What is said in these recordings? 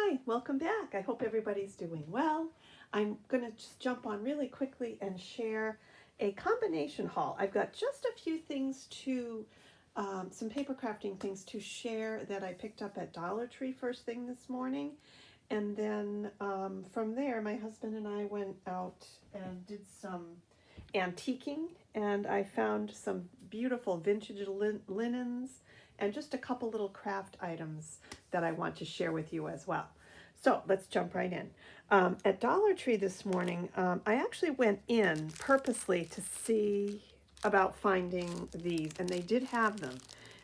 Hi, welcome back. I hope everybody's doing well. I'm going to just jump on really quickly and share a combination haul. I've got just a few things some paper crafting things to share that I picked up at Dollar Tree first thing this morning. And then from there, my husband and I went out and did some antiquing, and I found some beautiful vintage linens and just a couple little craft items that I want to share with you as well. So let's jump right in. At Dollar Tree this morning, I actually went in purposely to see about finding these, and they did have them.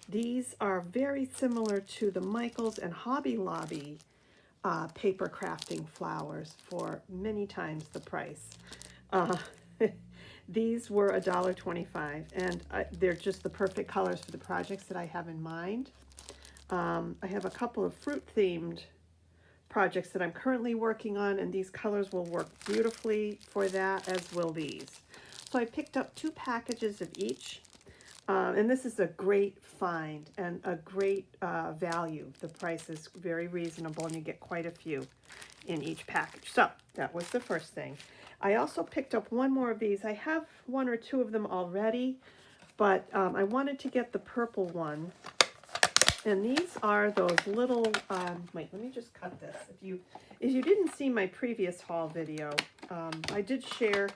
These are very similar to the Michaels and Hobby Lobby paper crafting flowers for many times the price. Uh, these were $1.25, and they're just the perfect colors for the projects that I have in mind. I have a couple of fruit-themed projects that I'm currently working on, and these colors will work beautifully for that, as will these. So I picked up 2 packages of each, and this is a great find and a great value. The price is very reasonable, and you get quite a few in each package. So that was the first thing. I also picked up one more of these. I have 1 or 2 of them already, but I wanted to get the purple one. And these are those little, wait, let me just cut this. If you didn't see my previous haul video, I did share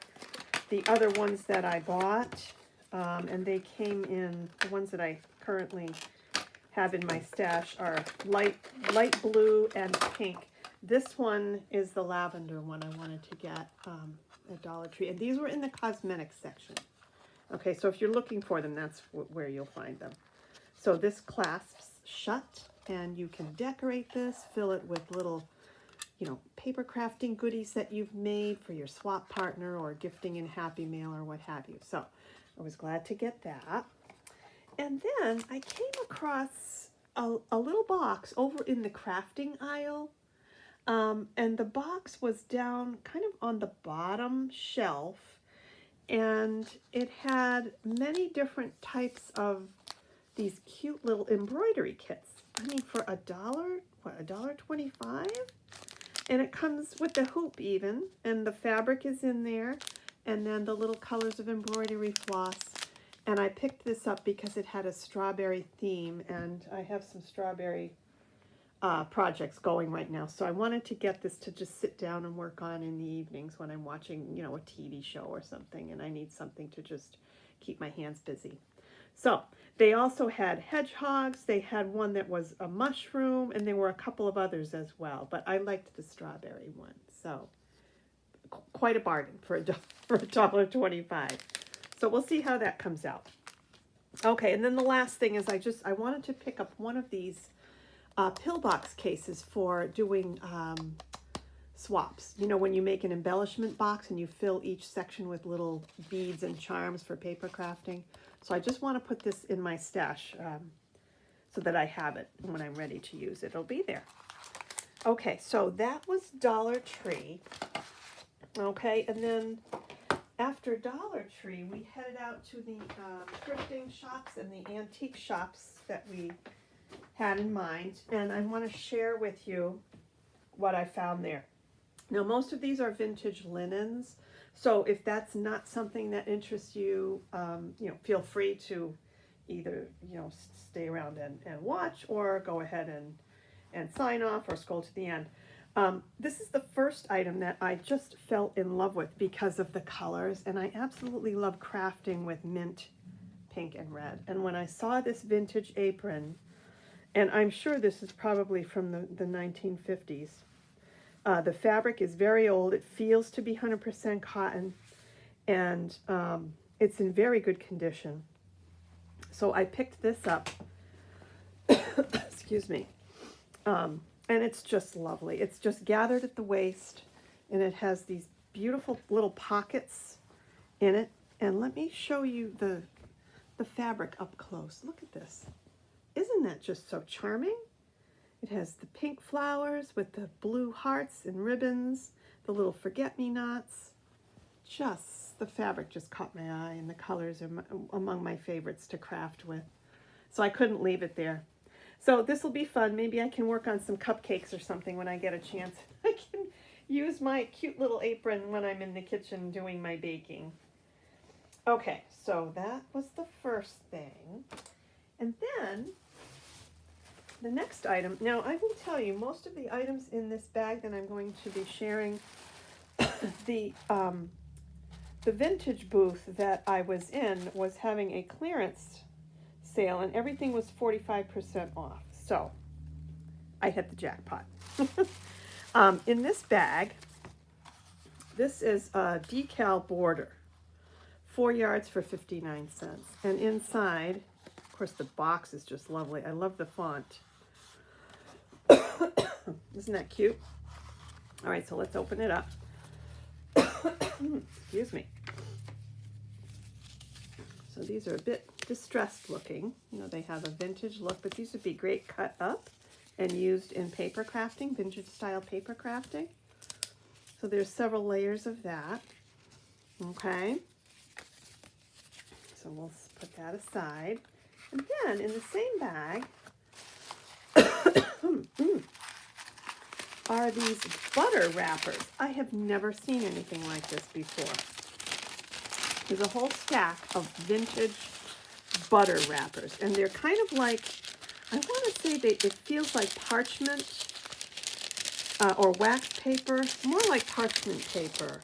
the other ones that I bought, and they came in, the ones that I currently have in my stash are light blue and pink. This one is the lavender one I wanted to get at Dollar Tree, and these were in the cosmetics section. Okay, so if you're looking for them, that's where you'll find them. So this clasps shut, and you can decorate this, fill it with little, paper crafting goodies that you've made for your swap partner or gifting in Happy Mail or what have you. So I was glad to get that. And then I came across a little box over in the crafting aisle. And the box was down kind of on the bottom shelf, and it had many different types of these cute little embroidery kits. I mean, for $1.25? And it comes with the hoop even, and the fabric is in there, and then the little colors of embroidery floss. And I picked this up because it had a strawberry theme, and I have some strawberry projects going right now. So I wanted to get this to just sit down and work on in the evenings when I'm watching, a TV show or something, and I need something to just keep my hands busy. So they also had hedgehogs. They had one that was a mushroom, and there were a couple of others as well. But I liked the strawberry one. So quite a bargain for $1.25. So we'll see how that comes out. Okay, and then the last thing is I wanted to pick up one of these pillbox cases for doing swaps. When you make an embellishment box and you fill each section with little beads and charms for paper crafting. So I just want to put this in my stash so that I have it when I'm ready to use it. It'll be there. Okay, so that was Dollar Tree. Okay, and then after Dollar Tree, we headed out to the thrifting shops and the antique shops that we had in mind, and I want to share with you what I found there. Now, most of these are vintage linens, so if that's not something that interests you, feel free to either, stay around and watch, or go ahead and sign off or scroll to the end. This is the first item that I just fell in love with because of the colors, and I absolutely love crafting with mint, pink, and red. And when I saw this vintage apron, and I'm sure this is probably from the 1950s. The fabric is very old. It feels to be 100% cotton, and it's in very good condition. So I picked this up, excuse me, and it's just lovely. It's just gathered at the waist, and it has these beautiful little pockets in it. And let me show you the fabric up close. Look at this. Isn't that just so charming? It has the pink flowers with the blue hearts and ribbons, the little forget-me-nots. The fabric just caught my eye, and the colors are among my favorites to craft with. So I couldn't leave it there. So this will be fun. Maybe I can work on some cupcakes or something when I get a chance. I can use my cute little apron when I'm in the kitchen doing my baking. Okay, so that was the first thing. And then the next item, now I will tell you, most of the items in this bag that I'm going to be sharing, the vintage booth that I was in was having a clearance sale and everything was 45% off. So I hit the jackpot. In this bag, this is a decal border, 4 yards for 59 cents. And inside, of course, the box is just lovely. I love the font. Isn't that cute? All right, so let's open it up. Excuse me. So these are a bit distressed looking. You know, they have a vintage look, but these would be great cut up and used in paper crafting, vintage style paper crafting. So there's several layers of that. Okay. So we'll put that aside. And then in the same bag are these butter wrappers. I have never seen anything like this before. There's a whole stack of vintage butter wrappers, and they're kind of like, I want to say it feels like parchment or wax paper, more like parchment paper.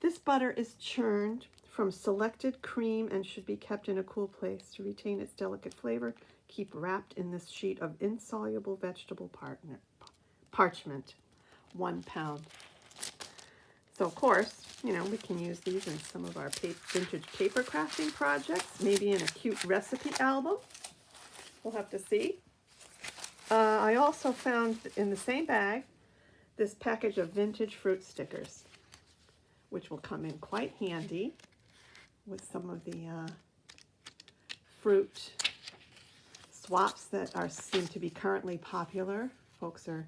This butter is churned from selected cream and should be kept in a cool place to retain its delicate flavor. Keep wrapped in this sheet of insoluble vegetable parchment, 1 pound. So of course, you know, we can use these in some of our vintage paper crafting projects, maybe in a cute recipe album. We'll have to see. I also found in the same bag this package of vintage fruit stickers, which will come in quite handy with some of the fruit swaps that seem to be currently popular. Folks are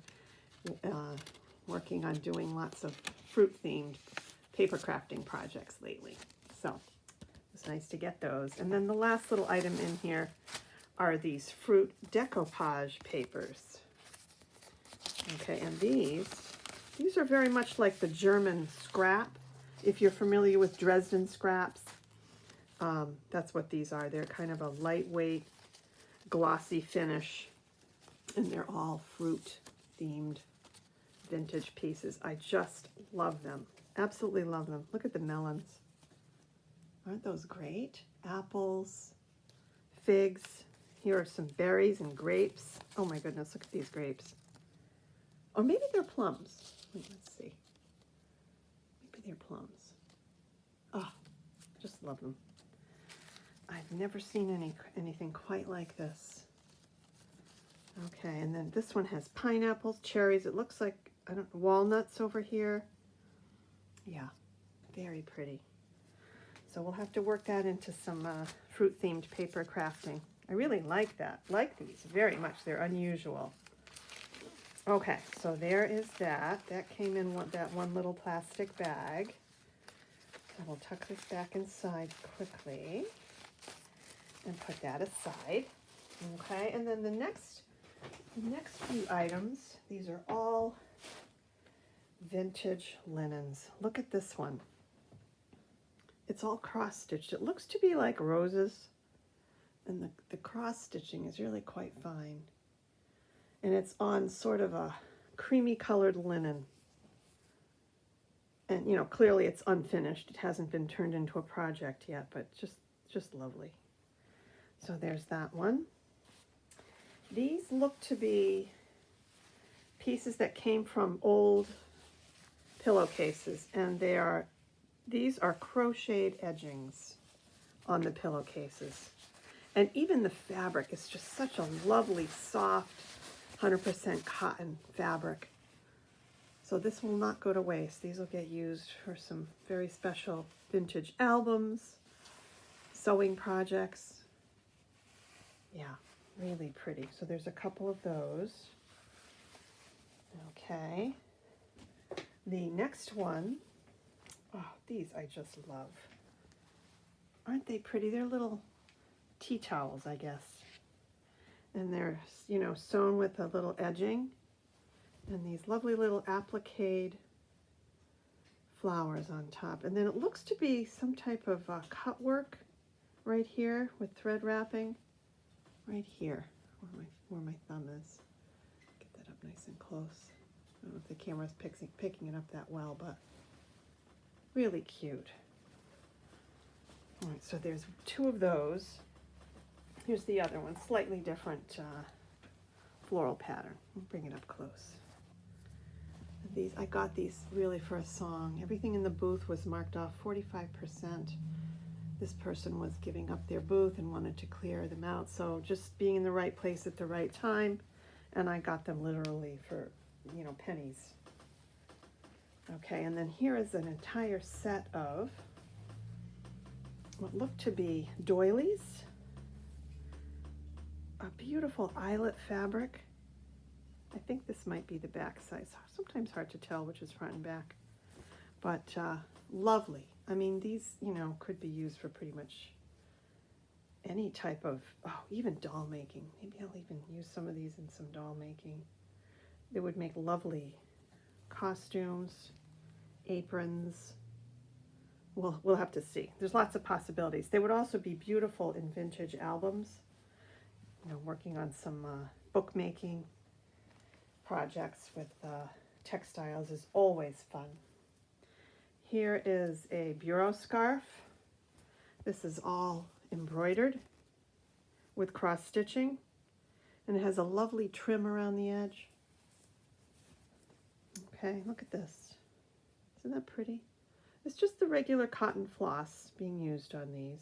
working on doing lots of fruit-themed paper crafting projects lately. So it's nice to get those. And then the last little item in here are these fruit decoupage papers. Okay, and these are very much like the German scrap. If you're familiar with Dresden scraps, that's what these are. They're kind of a lightweight, glossy finish, and they're all fruit-themed vintage pieces. I just love them. Absolutely love them. Look at the melons. Aren't those great? Apples, figs. Here are some berries and grapes. Oh my goodness, look at these grapes. Or maybe they're plums. Wait, let's see. Maybe they're plums. Oh, just love them. I've never seen anything quite like this. Okay, and then this one has pineapples, cherries. It looks like, I don't know, walnuts over here. Yeah, very pretty. So we'll have to work that into some fruit-themed paper crafting. I really like that. Like these very much. They're unusual. Okay, so there is that. That came in that one little plastic bag. I will tuck this back inside quickly and put that aside. Okay, and then the next few items, these are all vintage linens. Look at this one. It's all cross-stitched. It looks to be like roses, and the cross-stitching is really quite fine. And it's on sort of a creamy colored linen. And, you know, clearly it's unfinished. It hasn't been turned into a project yet, but just lovely. So there's that one. These look to be pieces that came from old pillowcases, and these are crocheted edgings on the pillowcases. And even the fabric is just such a lovely, soft, 100% cotton fabric. So this will not go to waste. These will get used for some very special vintage albums, sewing projects. Yeah, really pretty. So there's a couple of those. Okay. The next one, oh, these I just love. Aren't they pretty? They're little tea towels, I guess. And they're, you know, sewn with a little edging and these lovely little applique flowers on top. And then it looks to be some type of cut work right here with thread wrapping right here where my thumb is. Get that up nice and close. I don't know if the camera's picking it up that well, but really cute. All right, so there's 2 of those. Here's the other one, slightly different floral pattern. I'll bring it up close. These, I got these really for a song. Everything in the booth was marked off 45%. This person was giving up their booth and wanted to clear them out. So just being in the right place at the right time, and I got them literally for, you know, pennies. Okay, and then here is an entire set of what looked to be doilies. A beautiful eyelet fabric. I think this might be the back size. Sometimes hard to tell which is front and back. But lovely. I mean, these, you know, could be used for pretty much any type of, even doll making. Maybe I'll even use some of these in some doll making. They would make lovely costumes, aprons. We'll have to see. There's lots of possibilities. They would also be beautiful in vintage albums. You know, working on some bookmaking projects with textiles is always fun. Here is a bureau scarf. This is all embroidered with cross stitching, and it has a lovely trim around the edge. Okay, look at this. Isn't that pretty? It's just the regular cotton floss being used on these.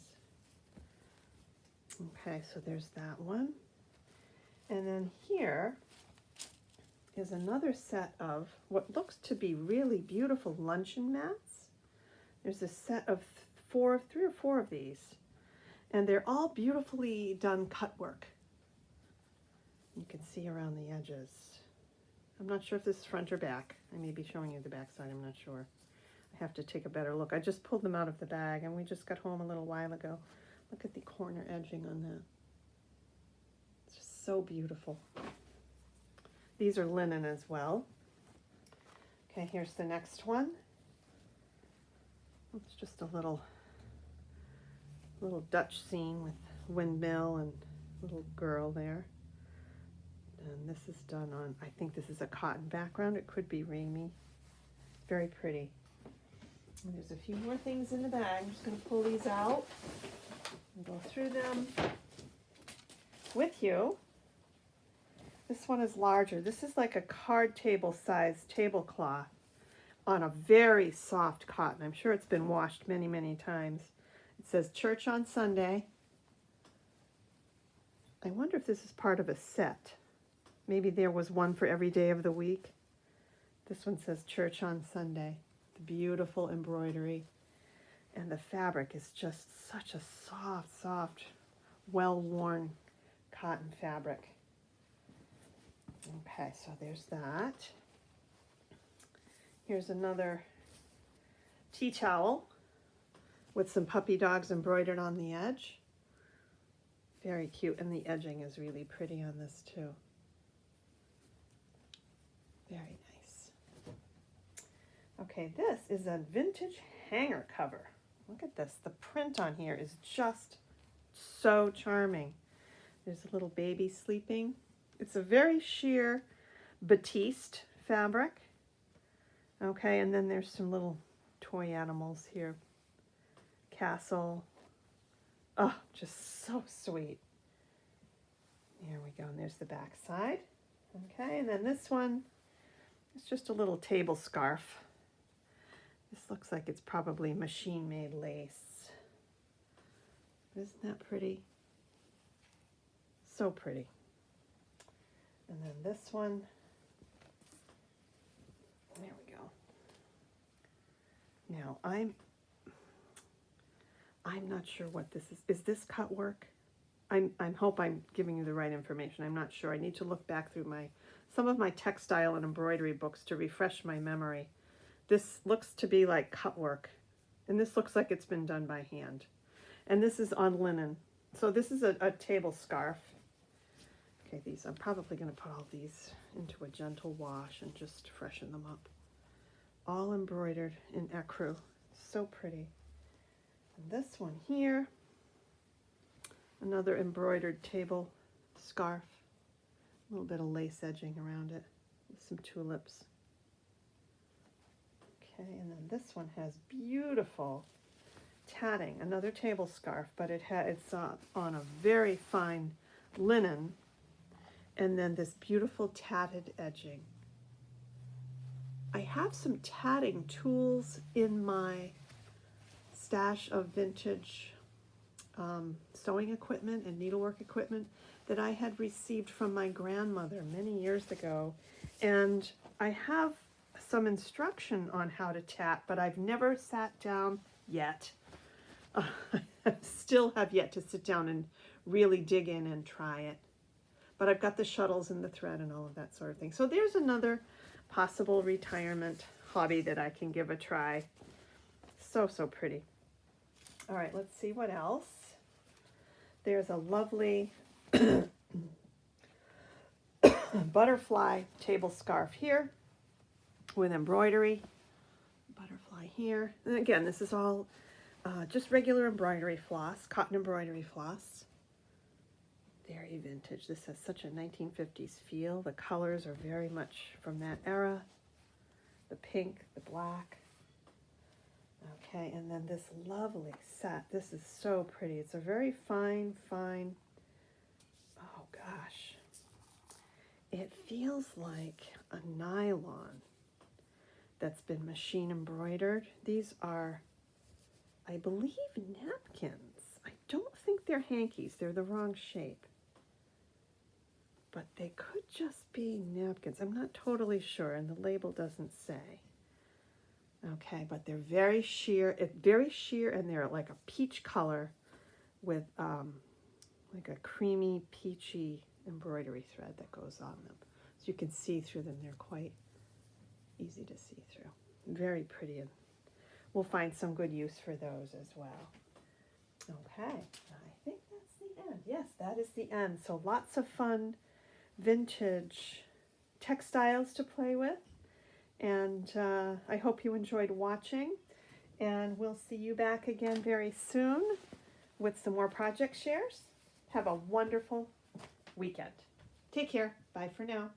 Okay, so there's that one. And then here is another set of what looks to be really beautiful luncheon mats. There's a set of 3 or 4 of these, and they're all beautifully done cut work. You can see around the edges. I'm not sure if this is front or back. I may be showing you the back side, I'm not sure. I have to take a better look. I just pulled them out of the bag, and we just got home a little while ago. Look at the corner edging on that. It's just so beautiful. These are linen as well. Okay, here's the next one. It's just a little Dutch scene with windmill and little girl there. And this is done on, I think this is a cotton background. It could be Ramy. Very pretty. And there's a few more things in the bag. I'm just going to pull these out and go through them with you. This one is larger. This is like a card table size tablecloth on a very soft cotton. I'm sure it's been washed many, many times. It says Church on Sunday. I wonder if this is part of a set. Maybe there was one for every day of the week. This one says Church on Sunday. The beautiful embroidery. And the fabric is just such a soft, well-worn cotton fabric. Okay, so there's that. Here's another tea towel with some puppy dogs embroidered on the edge. Very cute, and the edging is really pretty on this too. Very nice. Okay, this is a vintage hanger cover. Look at this. The print on here is just so charming. There's a little baby sleeping. It's a very sheer batiste fabric. Okay, and then there's some little toy animals here. Castle. Oh, just so sweet. Here we go, and there's the back side. Okay, and then this one is just a little table scarf. This looks like it's probably machine-made lace. Isn't that pretty? So pretty. And then this one, there we go. Now, I'm not sure what this is. Is this cut work? I hope I'm giving you the right information. I'm not sure. I need to look back through some of my textile and embroidery books to refresh my memory. This looks to be like cut work, and this looks like it's been done by hand. And this is on linen. So this is a table scarf. Okay, these, I'm probably going to put all these into a gentle wash and just freshen them up. All embroidered in ecru. So pretty. And this one here, another embroidered table scarf. A little bit of lace edging around it with some tulips. Okay, and then this one has beautiful tatting, another table scarf, but it's on a very fine linen, and then this beautiful tatted edging. I have some tatting tools in my stash of vintage sewing equipment and needlework equipment that I had received from my grandmother many years ago, and I have some instruction on how to tat, but I've never sat down yet. I still have yet to sit down and really dig in and try it. But I've got the shuttles and the thread and all of that sort of thing. So there's another possible retirement hobby that I can give a try. So, so pretty. All right, let's see what else. There's a lovely butterfly table scarf here with embroidery. Butterfly here. And again, this is all just regular embroidery floss, cotton embroidery floss. Very vintage. This has such a 1950s feel. The colors are very much from that era. The pink, the black. Okay, and then this lovely set. This is so pretty. It's a very fine, oh gosh. It feels like a nylon that's been machine embroidered. These are, I believe, napkins. I don't think they're hankies. They're the wrong shape. But they could just be napkins. I'm not totally sure, and the label doesn't say. Okay, but they're very sheer, and they're like a peach color with like a creamy, peachy embroidery thread that goes on them. So you can see through them. They're quite easy to see through. Very pretty, and we'll find some good use for those as well. Okay, I think that's the end. Yes, that is the end. So lots of fun vintage textiles to play with. And I hope you enjoyed watching, and we'll see you back again very soon with some more project shares. Have a wonderful weekend. Take care. Bye for now.